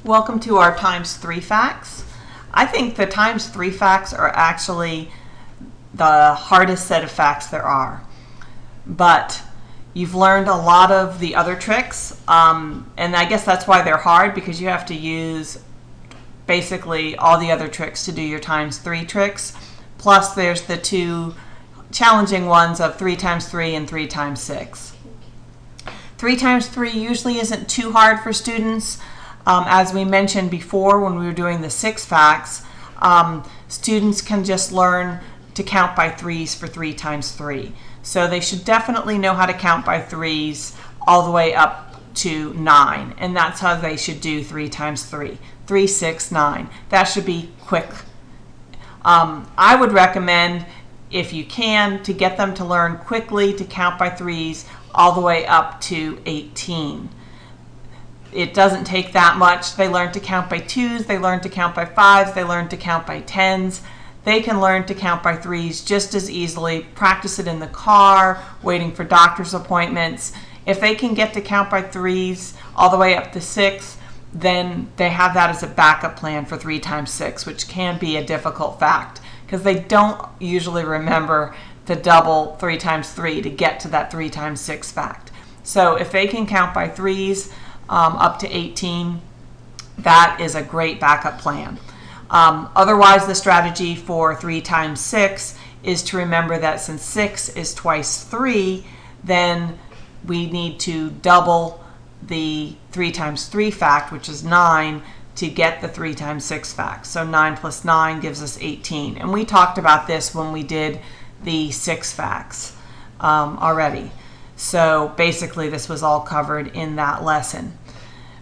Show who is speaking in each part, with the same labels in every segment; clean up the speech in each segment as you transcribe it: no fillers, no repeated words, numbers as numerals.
Speaker 1: Welcome to our times 3 facts. I think the times 3 facts are actually the hardest set of facts there are. But you've learned a lot of the other tricks, and I guess that's why they're hard, because you have to use basically all the other tricks to do your times 3 tricks. Plus there's the two challenging ones of 3 times 3 and 3 times 6. 3 times 3 usually isn't too hard for students. As we mentioned before when we were doing the 6 facts, students can just learn to count by 3s for 3 times 3. So they should definitely know how to count by 3s all the way up to 9. And that's how they should do 3 times 3. 3, 6, 9. That should be quick. I would recommend, if you can, to get them to learn quickly to count by 3s all the way up to 18. It doesn't take that much. They learn to count by 2s, they learn to count by 5s, they learn to count by 10s. They can learn to count by 3s just as easily. Practice it in the car, waiting for doctor's appointments. If they can get to count by 3s all the way up to 6, then they have that as a backup plan for 3 times 6, which can be a difficult fact because they don't usually remember to double 3 times 3 to get to that 3 times 6 fact. So if they can count by 3s up to 18, that is a great backup plan. Otherwise, the strategy for 3 times 6 is to remember that since 6 is twice 3, then we need to double the 3 times 3 fact, which is 9, to get the 3 times 6 fact. So 9 plus 9 gives us 18. And we talked about this when we did the 6 facts already. So basically this was all covered in that lesson.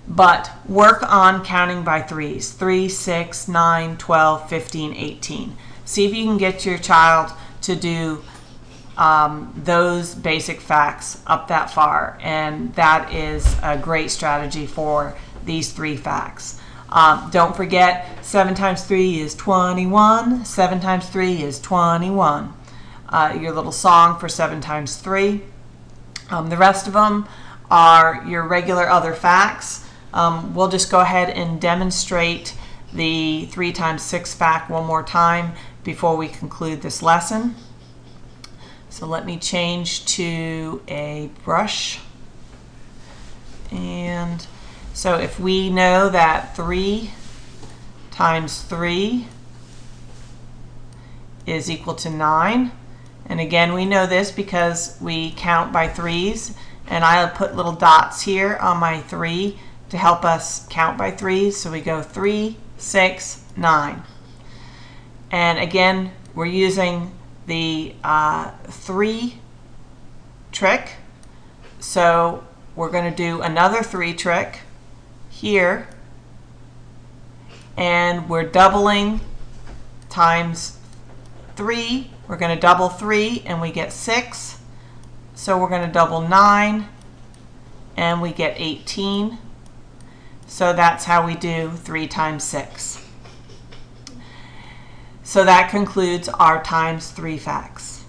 Speaker 1: But work on counting by 3s. 3, 6, 9, 12, 15, 18. See if you can get your child to do those basic facts up that far, and that is a great strategy for these 3 facts. Don't forget, 7 times 3 is 21. 7 times 3 is 21. Your little song for 7 times 3. The rest of them are your regular other facts. We'll just go ahead and demonstrate the 3 times 6 fact one more time before we conclude this lesson. So let me change to a brush. And so if we know that 3 times 3 is equal to 9, and again we know this because we count by 3s, and I'll put little dots here on my 3 to help us count by 3s. So we go 3, 6, 9. And again, we're using the 3 trick. So we're going to do another 3 trick here. And we're doubling times 3. We're going to double 3 and we get 6. So we're going to double 9 and we get 18. So that's how we do 3 times 6. So that concludes our times 3 facts.